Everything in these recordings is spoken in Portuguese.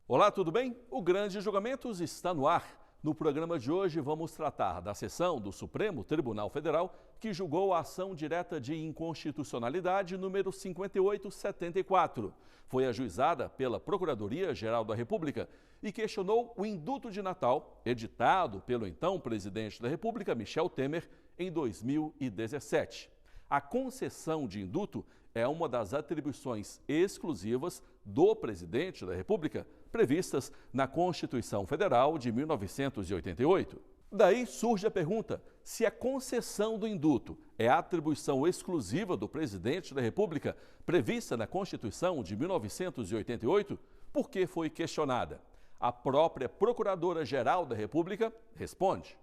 Olá, tudo bem? O Grande Julgamentos está no ar. No programa de hoje vamos tratar da sessão do Supremo Tribunal Federal que julgou a ação direta de inconstitucionalidade número 5874. Foi ajuizada pela Procuradoria-Geral da República e questionou o indulto de Natal, editado pelo então presidente da República, Michel Temer, em 2017. A concessão de indulto é uma das atribuições exclusivas do presidente da República previstas na Constituição Federal de 1988. Daí surge a pergunta: se a concessão do indulto é a atribuição exclusiva do presidente da República prevista na Constituição de 1988, por que foi questionada? A própria Procuradora-Geral da República responde: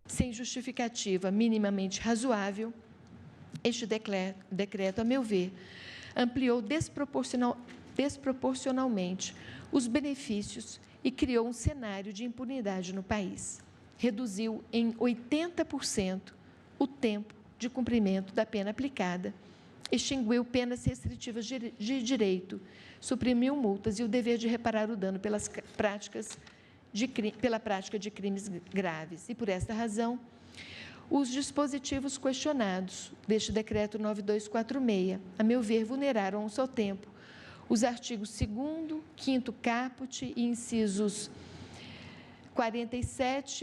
sem justificativa minimamente razoável, este decreto, a meu ver, ampliou desproporcionalmente os benefícios e criou um cenário de impunidade no país. Reduziu em 80% o tempo de cumprimento da pena aplicada, extinguiu penas restritivas de direito, suprimiu multas e o dever de reparar o dano pela prática de crimes graves. E, por esta razão, os dispositivos questionados deste Decreto 9246, a meu ver, vulneraram ao seu tempo os artigos 2º, 5º caput e incisos 42,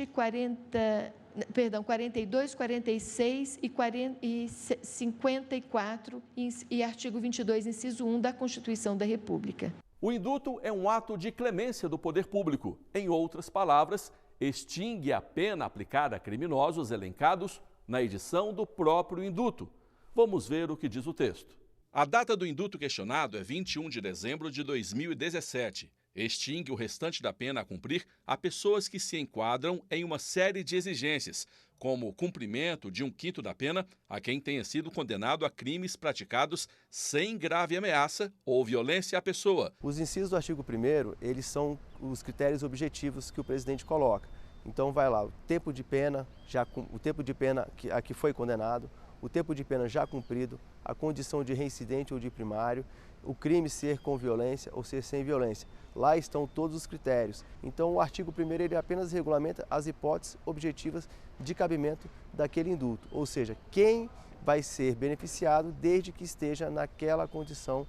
46 e 54 e artigo 22, inciso 1 da Constituição da República. O indulto é um ato de clemência do poder público. Em outras palavras, extingue a pena aplicada a criminosos elencados na edição do próprio indulto. Vamos ver o que diz o texto. A data do indulto questionado é 21 de dezembro de 2017. Extingue o restante da pena a cumprir a pessoas que se enquadram em uma série de exigências, como o cumprimento de 1/5 da pena a quem tenha sido condenado a crimes praticados sem grave ameaça ou violência à pessoa. Os incisos do artigo 1º, eles são os critérios objetivos que o presidente coloca. Então vai lá, o tempo de pena a que foi condenado, o tempo de pena já cumprido, a condição de reincidente ou de primário, o crime ser com violência ou ser sem violência. Lá estão todos os critérios. Então o artigo 1º ele apenas regulamenta as hipóteses objetivas de cabimento daquele indulto, ou seja, quem vai ser beneficiado desde que esteja naquela condição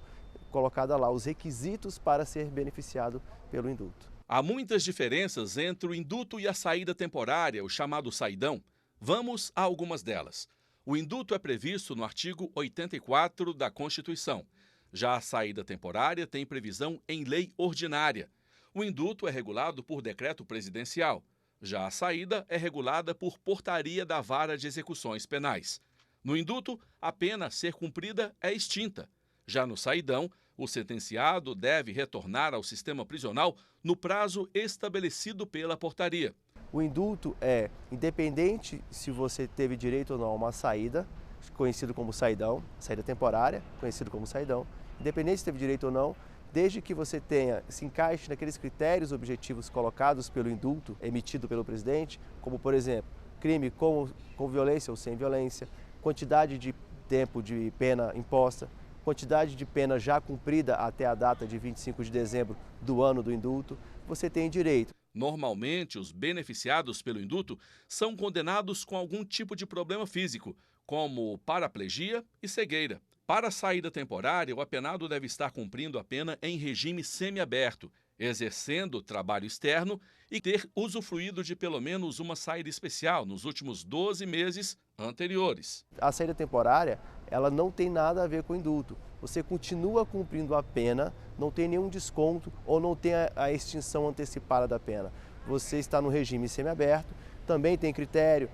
colocada lá, os requisitos para ser beneficiado pelo indulto. Há muitas diferenças entre o indulto e a saída temporária, o chamado saidão. Vamos a algumas delas. O indulto é previsto no artigo 84 da Constituição. Já a saída temporária tem previsão em lei ordinária. O indulto é regulado por decreto presidencial. Já a saída é regulada por portaria da Vara de Execuções Penais. No indulto, a pena a ser cumprida é extinta. Já no saidão, o sentenciado deve retornar ao sistema prisional no prazo estabelecido pela portaria. O indulto é independente se você teve direito ou não a uma saída, conhecido como saidão, saída temporária, conhecido como saidão, independente se teve direito ou não, desde que você se encaixe naqueles critérios objetivos colocados pelo indulto emitido pelo presidente, como, por exemplo, crime com violência ou sem violência, quantidade de tempo de pena imposta, quantidade de pena já cumprida até a data de 25 de dezembro do ano do indulto, você tem direito. Normalmente, os beneficiados pelo indulto são condenados com algum tipo de problema físico, como paraplegia e cegueira. Para a saída temporária, o apenado deve estar cumprindo a pena em regime semiaberto, exercendo trabalho externo e ter usufruído de pelo menos uma saída especial nos últimos 12 meses anteriores. A saída temporária, ela não tem nada a ver com o indulto. Você continua cumprindo a pena, não tem nenhum desconto ou não tem a extinção antecipada da pena. Você está no regime semiaberto, também tem critério,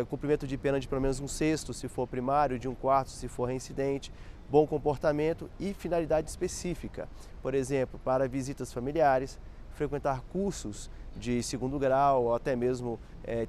cumprimento de pena de pelo menos 1/6 se for primário, de 1/4 se for reincidente, bom comportamento e finalidade específica. Por exemplo, para visitas familiares, frequentar cursos de 2º grau ou até mesmo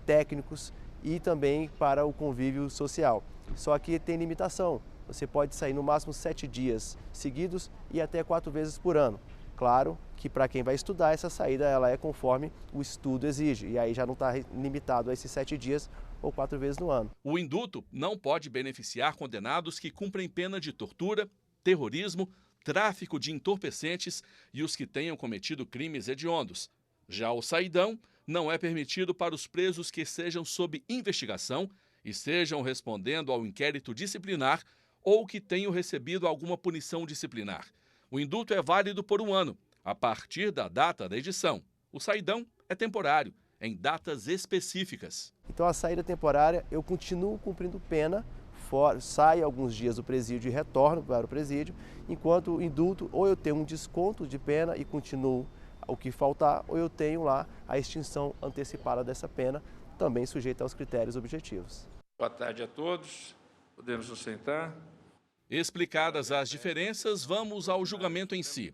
técnicos e também para o convívio social. Só que tem limitação, você pode sair no máximo 7 dias seguidos e até 4 vezes por ano. Claro que para quem vai estudar, essa saída ela é conforme o estudo exige, e aí já não está limitado a esses 7 dias ou 4 vezes no ano. O indulto não pode beneficiar condenados que cumprem pena de tortura, terrorismo, tráfico de entorpecentes e os que tenham cometido crimes hediondos. Já o saidão não é permitido para os presos que sejam sob investigação e estejam respondendo ao inquérito disciplinar ou que tenham recebido alguma punição disciplinar. O indulto é válido por 1 ano, a partir da data da edição. O saidão é temporário, em datas específicas. Então a saída temporária, eu continuo cumprindo pena, saio alguns dias do presídio e retorno para o presídio, enquanto o indulto ou eu tenho um desconto de pena e continuo o que faltar, ou eu tenho lá a extinção antecipada dessa pena, também sujeita aos critérios objetivos. Boa tarde a todos. Podemos nos sentar. Explicadas as diferenças, vamos ao julgamento em si.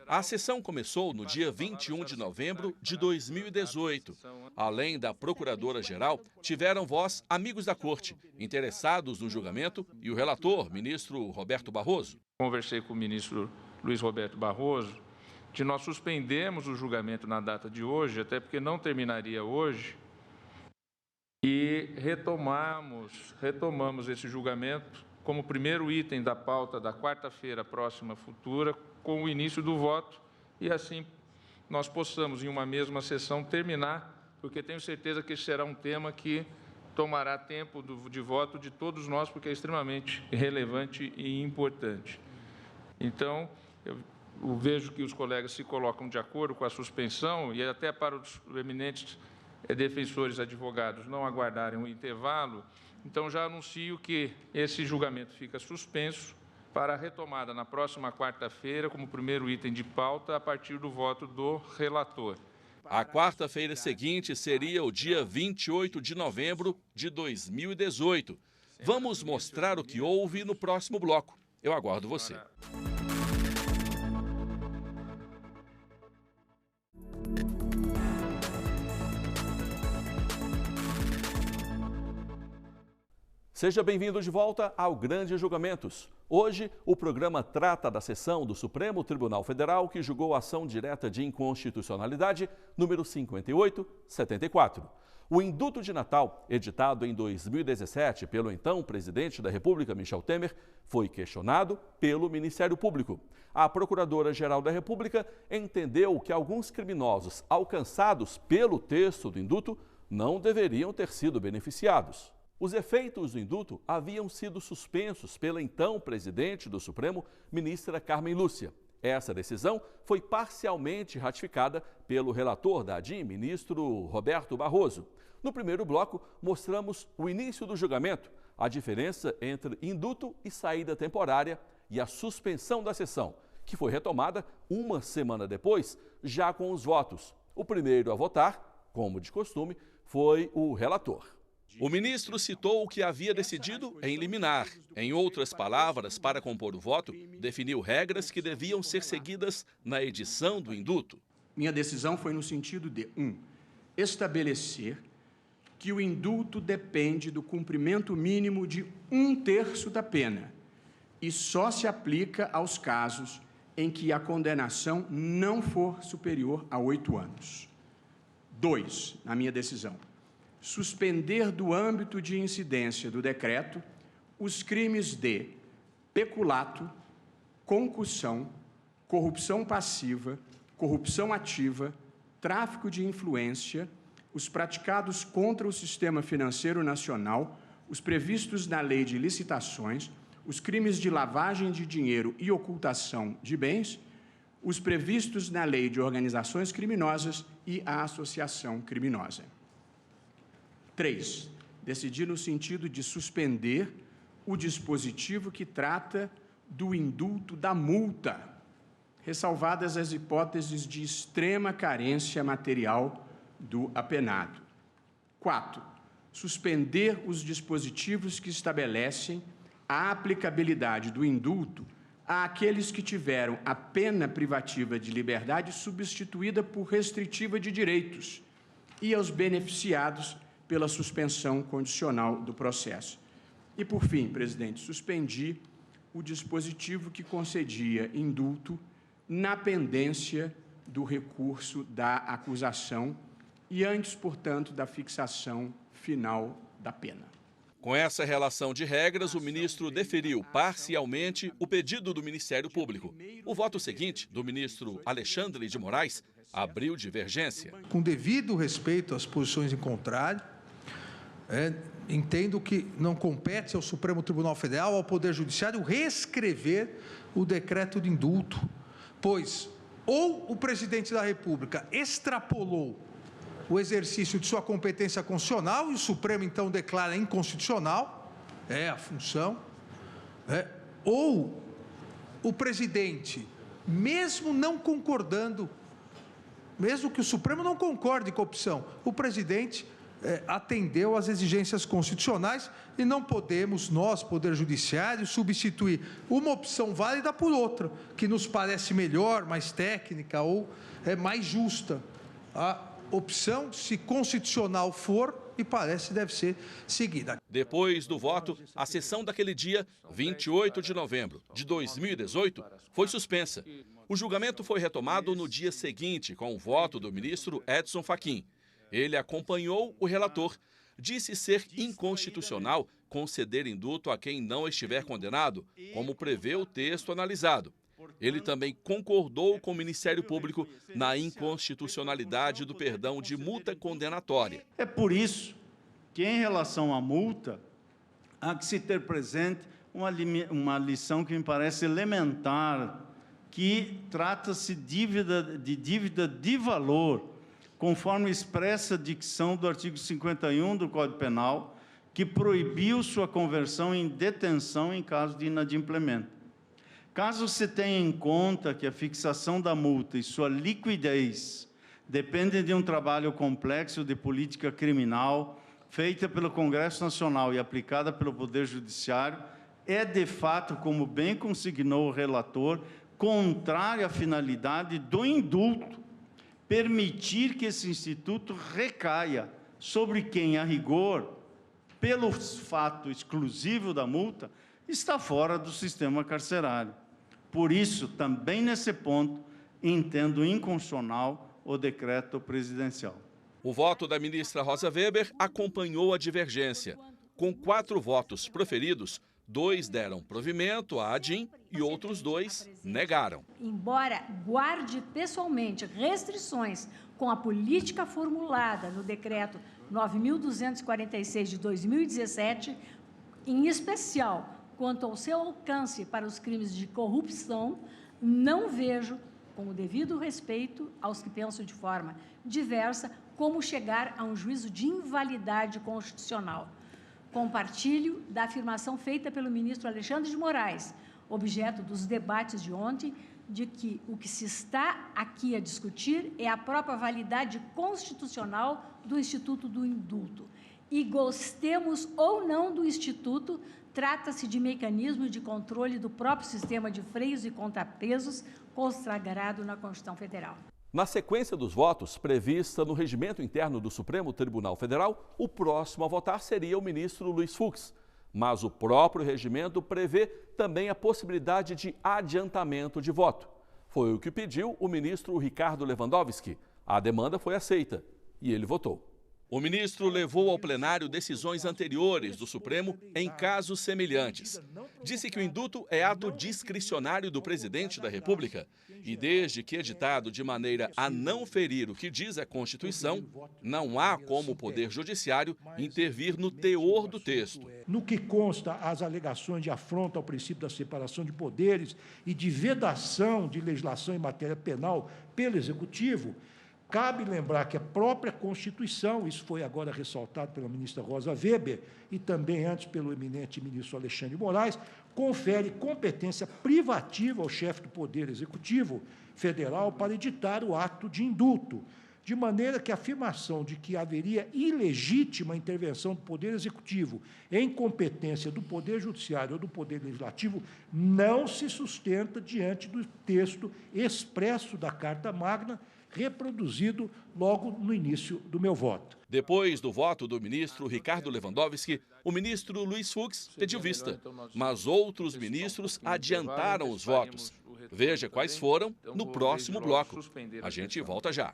A sessão começou no dia 21 de novembro de 2018. Além da Procuradora-Geral, tiveram voz amigos da Corte, interessados no julgamento, e o relator, ministro Roberto Barroso. Conversei com o ministro Luiz Roberto Barroso, de nós suspendemos o julgamento na data de hoje, até porque não terminaria hoje, e retomamos esse julgamento como primeiro item da pauta da quarta-feira próxima futura, com o início do voto, e assim nós possamos, em uma mesma sessão, terminar, porque tenho certeza que esse será um tema que tomará tempo de voto de todos nós, porque é extremamente relevante e importante. Então, eu vejo que os colegas se colocam de acordo com a suspensão, e até para os eminentes defensores advogados não aguardarem um intervalo, então já anuncio que esse julgamento fica suspenso para a retomada na próxima quarta-feira como primeiro item de pauta a partir do voto do relator. A quarta-feira seguinte seria o dia 28 de novembro de 2018. Vamos mostrar o que houve no próximo bloco. Eu aguardo você. Seja bem-vindo de volta ao Grande Julgamentos. Hoje, o programa trata da sessão do Supremo Tribunal Federal que julgou a ação direta de inconstitucionalidade número 5874. O indulto de Natal, editado em 2017 pelo então presidente da República, Michel Temer, foi questionado pelo Ministério Público. A Procuradora-Geral da República entendeu que alguns criminosos alcançados pelo texto do indulto não deveriam ter sido beneficiados. Os efeitos do indulto haviam sido suspensos pela então presidente do Supremo, ministra Carmen Lúcia. Essa decisão foi parcialmente ratificada pelo relator da ADIM, ministro Roberto Barroso. No primeiro bloco, mostramos o início do julgamento, a diferença entre indulto e saída temporária e a suspensão da sessão, que foi retomada 1 semana depois, já com os votos. O primeiro a votar, como de costume, foi o relator. O ministro citou o que havia decidido em liminar. Em outras palavras, para compor o voto, definiu regras que deviam ser seguidas na edição do indulto. Minha decisão foi no sentido de 1. Estabelecer que o indulto depende do cumprimento mínimo de 1/3 da pena e só se aplica aos casos em que a condenação não for superior a 8 anos. 2, na minha decisão, suspender do âmbito de incidência do decreto os crimes de peculato, concussão, corrupção passiva, corrupção ativa, tráfico de influência, os praticados contra o sistema financeiro nacional, os previstos na Lei de Licitações, os crimes de lavagem de dinheiro e ocultação de bens, os previstos na Lei de Organizações Criminosas e a associação criminosa. 3. Decidir no sentido de suspender o dispositivo que trata do indulto da multa, ressalvadas as hipóteses de extrema carência material do apenado. 4. Suspender os dispositivos que estabelecem a aplicabilidade do indulto àqueles que tiveram a pena privativa de liberdade substituída por restritiva de direitos e aos beneficiados pela suspensão condicional do processo. E, por fim, presidente, suspendi o dispositivo que concedia indulto na pendência do recurso da acusação e antes, portanto, da fixação final da pena. Com essa relação de regras, o ministro deferiu parcialmente o pedido do Ministério Público. O voto seguinte, do ministro Alexandre de Moraes, abriu divergência. Com devido respeito às posições em contrário, entendo que não compete ao Supremo Tribunal Federal, ao Poder Judiciário, reescrever o decreto de indulto, pois ou o presidente da República extrapolou o exercício de sua competência constitucional e o Supremo, então, declara inconstitucional, a função, ou o presidente, mesmo não concordando, mesmo que o Supremo não concorde com a opção, o presidente atendeu às exigências constitucionais e não podemos, nós, Poder Judiciário, substituir uma opção válida por outra, que nos parece melhor, mais técnica ou mais justa. A opção, se constitucional for, e parece deve ser seguida. Depois do voto, a sessão daquele dia, 28 de novembro de 2018, foi suspensa. O julgamento foi retomado no dia seguinte, com o voto do ministro Edson Fachin. Ele acompanhou o relator, disse ser inconstitucional conceder indulto a quem não estiver condenado, como prevê o texto analisado. Ele também concordou com o Ministério Público na inconstitucionalidade do perdão de multa condenatória. É por isso que, em relação à multa, há que se ter presente uma lição que me parece elementar, que trata-se de dívida de valor, conforme expressa a dicção do artigo 51 do Código Penal, que proibiu sua conversão em detenção em caso de inadimplemento. Caso se tenha em conta que a fixação da multa e sua liquidez dependem de um trabalho complexo de política criminal, feita pelo Congresso Nacional e aplicada pelo Poder Judiciário, é de fato, como bem consignou o relator, contrária à finalidade do indulto, permitir que esse instituto recaia sobre quem, a rigor, pelo fato exclusivo da multa, está fora do sistema carcerário. Por isso, também nesse ponto, entendo inconstitucional o decreto presidencial. O voto da ministra Rosa Weber acompanhou a divergência. Com 4 votos proferidos, 2 deram provimento à ADIM e outros 2 negaram. Embora guarde pessoalmente restrições com a política formulada no decreto 9.246 de 2017, em especial quanto ao seu alcance para os crimes de corrupção, não vejo, com o devido respeito aos que pensam de forma diversa, como chegar a um juízo de invalidade constitucional. Compartilho da afirmação feita pelo ministro Alexandre de Moraes, objeto dos debates de ontem, de que o que se está aqui a discutir é a própria validade constitucional do Instituto do Indulto. E gostemos ou não do Instituto, trata-se de mecanismo de controle do próprio sistema de freios e contrapesos consagrado na Constituição Federal. Na sequência dos votos prevista no regimento interno do Supremo Tribunal Federal, o próximo a votar seria o ministro Luiz Fux. Mas o próprio regimento prevê também a possibilidade de adiantamento de voto. Foi o que pediu o ministro Ricardo Lewandowski. A demanda foi aceita e ele votou. O ministro levou ao plenário decisões anteriores do Supremo em casos semelhantes. Disse que o indulto é ato discricionário do presidente da República e, desde que editado de maneira a não ferir o que diz a Constituição, não há como o Poder Judiciário intervir no teor do texto. No que consta as alegações de afronta ao princípio da separação de poderes e de vedação de legislação em matéria penal pelo Executivo, cabe lembrar que a própria Constituição, isso foi agora ressaltado pela ministra Rosa Weber e também antes pelo eminente ministro Alexandre de Moraes, confere competência privativa ao chefe do Poder Executivo Federal para editar o ato de indulto, de maneira que a afirmação de que haveria ilegítima intervenção do Poder Executivo em competência do Poder Judiciário ou do Poder Legislativo não se sustenta diante do texto expresso da Carta Magna, reproduzido logo no início do meu voto. Depois do voto do ministro Ricardo Lewandowski, o ministro Luiz Fux pediu vista, mas outros ministros adiantaram os votos. Veja quais foram no próximo bloco. A gente volta já.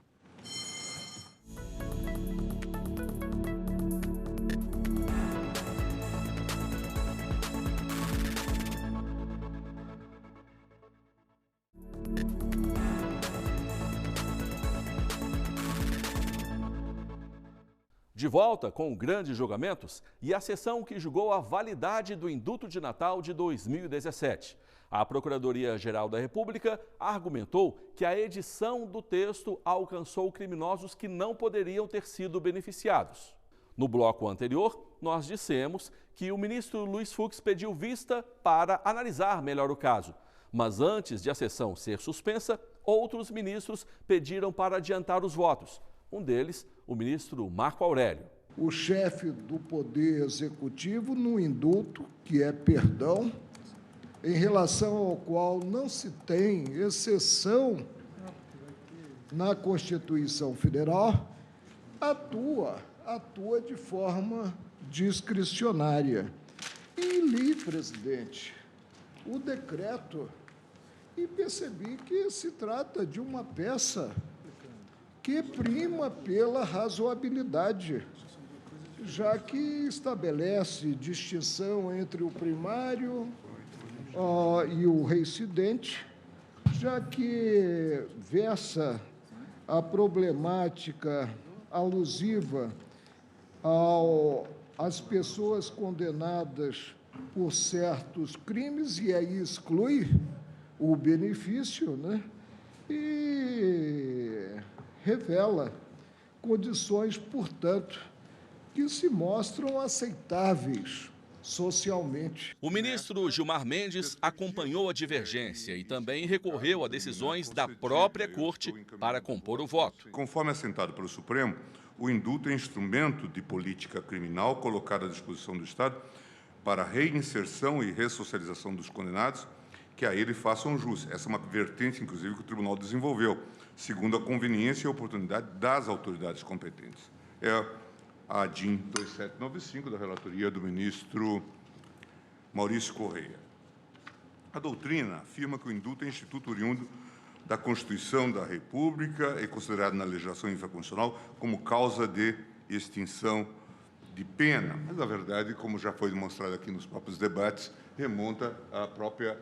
De volta com grandes julgamentos e a sessão que julgou a validade do Indulto de Natal de 2017. A Procuradoria-Geral da República argumentou que a edição do texto alcançou criminosos que não poderiam ter sido beneficiados. No bloco anterior, nós dissemos que o ministro Luiz Fux pediu vista para analisar melhor o caso. Mas antes de a sessão ser suspensa, outros ministros pediram para adiantar os votos. Um deles, o ministro Marco Aurélio. O chefe do Poder Executivo, no indulto, que é perdão, em relação ao qual não se tem exceção na Constituição Federal, atua de forma discricionária. E li, presidente, o decreto e percebi que se trata de uma peça que prima pela razoabilidade, já que estabelece distinção entre o primário e o reincidente, já que versa a problemática alusiva às pessoas condenadas por certos crimes, e aí exclui o benefício, né? E revela condições, portanto, que se mostram aceitáveis socialmente. O ministro Gilmar Mendes acompanhou a divergência e também recorreu a decisões da própria Corte para compor o voto. Conforme assentado pelo Supremo, o indulto é instrumento de política criminal colocado à disposição do Estado para a reinserção e ressocialização dos condenados que a ele façam jus. Essa é uma vertente, inclusive, que o Tribunal desenvolveu, segundo a conveniência e a oportunidade das autoridades competentes. É a DIN 2795, da relatoria do ministro Maurício Correia. A doutrina afirma que o indulto é instituto oriundo da Constituição da República e considerado na legislação infraconstitucional como causa de extinção de pena. Mas, na verdade, como já foi demonstrado aqui nos próprios debates, remonta à própria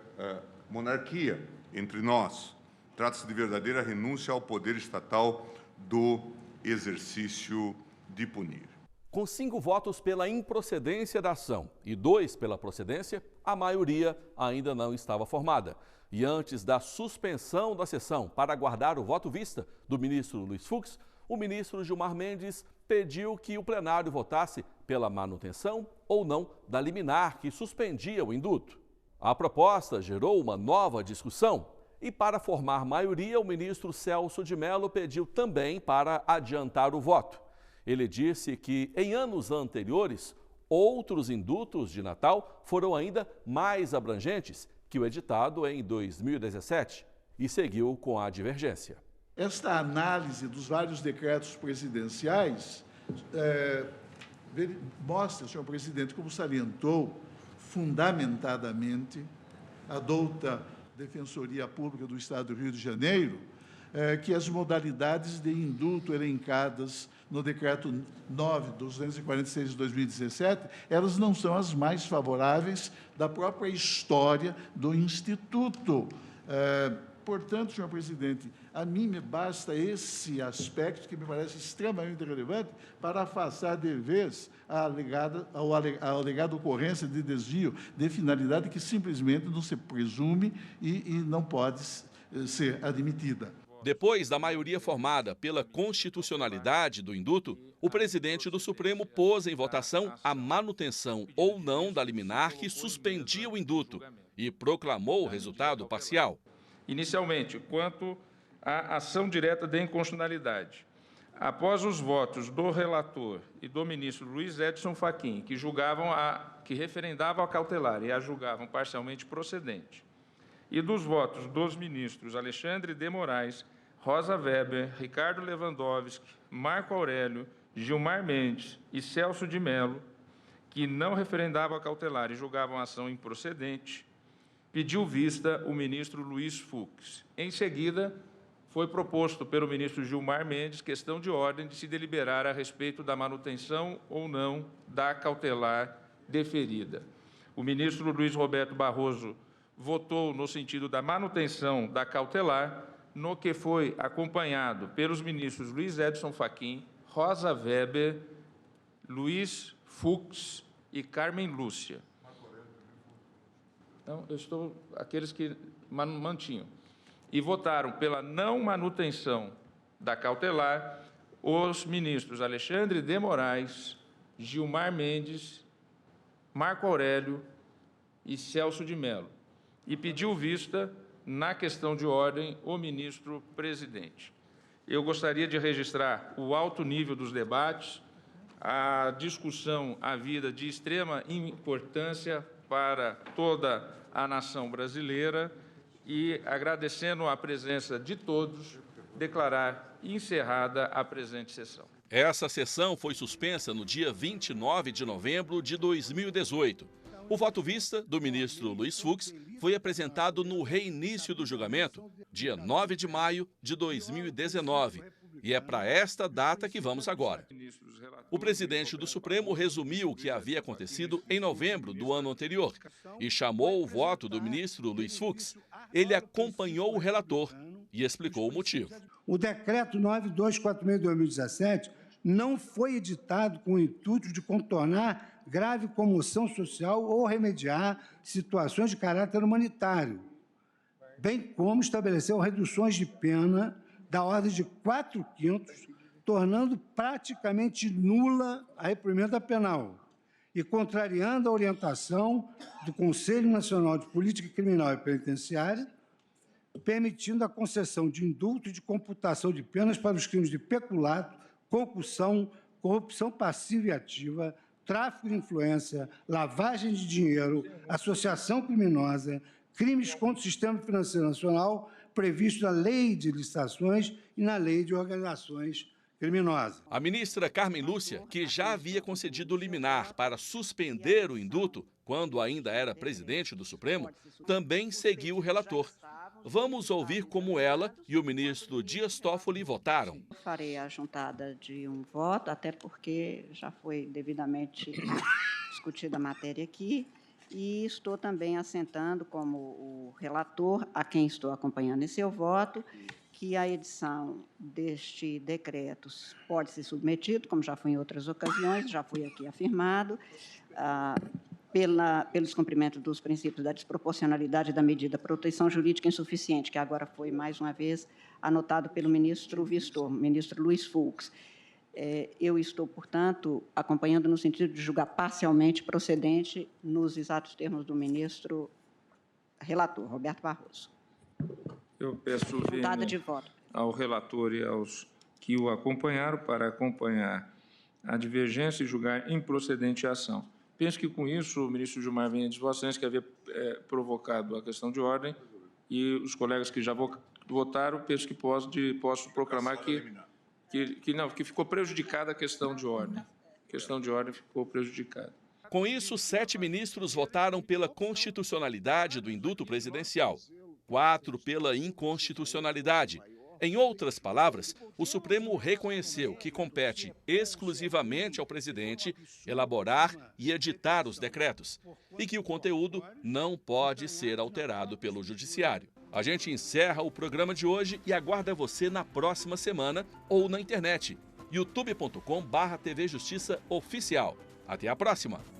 monarquia entre nós. Trata-se de verdadeira renúncia ao poder estatal do exercício de punir. Com 5 votos pela improcedência da ação e 2 pela procedência, a maioria ainda não estava formada. E antes da suspensão da sessão para aguardar o voto vista do ministro Luiz Fux, o ministro Gilmar Mendes pediu que o plenário votasse pela manutenção ou não da liminar que suspendia o indulto. A proposta gerou uma nova discussão e, para formar maioria, o ministro Celso de Mello pediu também para adiantar o voto. Ele disse que, em anos anteriores, outros indultos de Natal foram ainda mais abrangentes que o editado em 2017 e seguiu com a divergência. Esta análise dos vários decretos presidenciais mostra, senhor presidente, como salientou fundamentadamente a douta Defensoria Pública do Estado do Rio de Janeiro, que as modalidades de indulto elencadas no decreto 9.246 de 2017, elas não são as mais favoráveis da própria história do Instituto. Portanto, senhor presidente, a mim me basta esse aspecto que me parece extremamente relevante para afastar de vez a alegada ocorrência de desvio de finalidade que simplesmente não se presume e não pode ser admitida. Depois da maioria formada pela constitucionalidade do indulto, o presidente do Supremo pôs em votação a manutenção ou não da liminar que suspendia o indulto e proclamou o resultado parcial. Inicialmente, quanto à ação direta de inconstitucionalidade, após os votos do relator e do ministro Luiz Edson Fachin, que referendavam a cautelar e a julgavam parcialmente procedente, e dos votos dos ministros Alexandre de Moraes, Rosa Weber, Ricardo Lewandowski, Marco Aurélio, Gilmar Mendes e Celso de Mello, que não referendavam a cautelar e julgavam a ação improcedente, pediu vista o ministro Luiz Fux. Em seguida, foi proposto pelo ministro Gilmar Mendes questão de ordem de se deliberar a respeito da manutenção ou não da cautelar deferida. O ministro Luiz Roberto Barroso votou no sentido da manutenção da cautelar, no que foi acompanhado pelos ministros Luiz Edson Fachin, Rosa Weber Luiz Fux e Carmen Lúcia. Então, aqueles que mantinham. E votaram pela não manutenção da cautelar os ministros Alexandre de Moraes, Gilmar Mendes, Marco Aurélio e Celso de Mello. E pediu vista, na questão de ordem, o ministro-presidente. Eu gostaria de registrar o alto nível dos debates, a discussão havida de extrema importância para toda a nação brasileira e, agradecendo a presença de todos, declarar encerrada a presente sessão. Essa sessão foi suspensa no dia 29 de novembro de 2018. O voto vista do ministro Luiz Fux foi apresentado no reinício do julgamento, dia 9 de maio de 2019. E é para esta data que vamos agora. O presidente do Supremo resumiu o que havia acontecido em novembro do ano anterior e chamou o voto do ministro Luiz Fux. Ele acompanhou o relator e explicou o motivo. O decreto 9246/2017 não foi editado com o intuito de contornar grave comoção social ou remediar situações de caráter humanitário, bem como estabeleceu reduções de pena da ordem de 4/5, tornando praticamente nula a reprimenda penal e contrariando a orientação do Conselho Nacional de Política Criminal e Penitenciária, permitindo a concessão de indulto e de computação de penas para os crimes de peculato, concussão, corrupção passiva e ativa, tráfico de influência, lavagem de dinheiro, associação criminosa, crimes contra o sistema financeiro nacional, previsto na Lei de Licitações e na Lei de Organizações Criminosas. A ministra Carmen Lúcia, que já havia concedido liminar para suspender o indulto quando ainda era presidente do Supremo, também seguiu o relator. Vamos ouvir como ela e o ministro Dias Toffoli votaram. Farei a juntada de um voto, até porque já foi devidamente discutida a matéria aqui, e estou também assentando como o relator, a quem estou acompanhando em seu voto, que a edição deste decreto pode ser submetido, como já foi em outras ocasiões, já foi aqui afirmado, pelo descumprimento dos princípios da desproporcionalidade da medida proteção jurídica insuficiente, que agora foi, mais uma vez, anotado pelo ministro Vistor, ministro Luiz Fux. Eu estou, portanto, acompanhando no sentido de julgar parcialmente procedente nos exatos termos do ministro relator, Roberto Barroso. Eu peço de voto ao relator e aos que o acompanharam para acompanhar a divergência e julgar improcedente a ação. Penso que, com isso, o ministro Gilmar Mendes, Vossa Excelência, que havia provocado a questão de ordem, e os colegas que já votaram, penso que posso proclamar que ficou prejudicada a questão de ordem. A questão de ordem ficou prejudicada. Com isso, 7 ministros votaram pela constitucionalidade do indulto presidencial, 4 pela inconstitucionalidade. Em outras palavras, o Supremo reconheceu que compete exclusivamente ao presidente elaborar e editar os decretos e que o conteúdo não pode ser alterado pelo Judiciário. A gente encerra o programa de hoje e aguarda você na próxima semana ou na internet, youtube.com/TV Justiça Oficial. Até a próxima!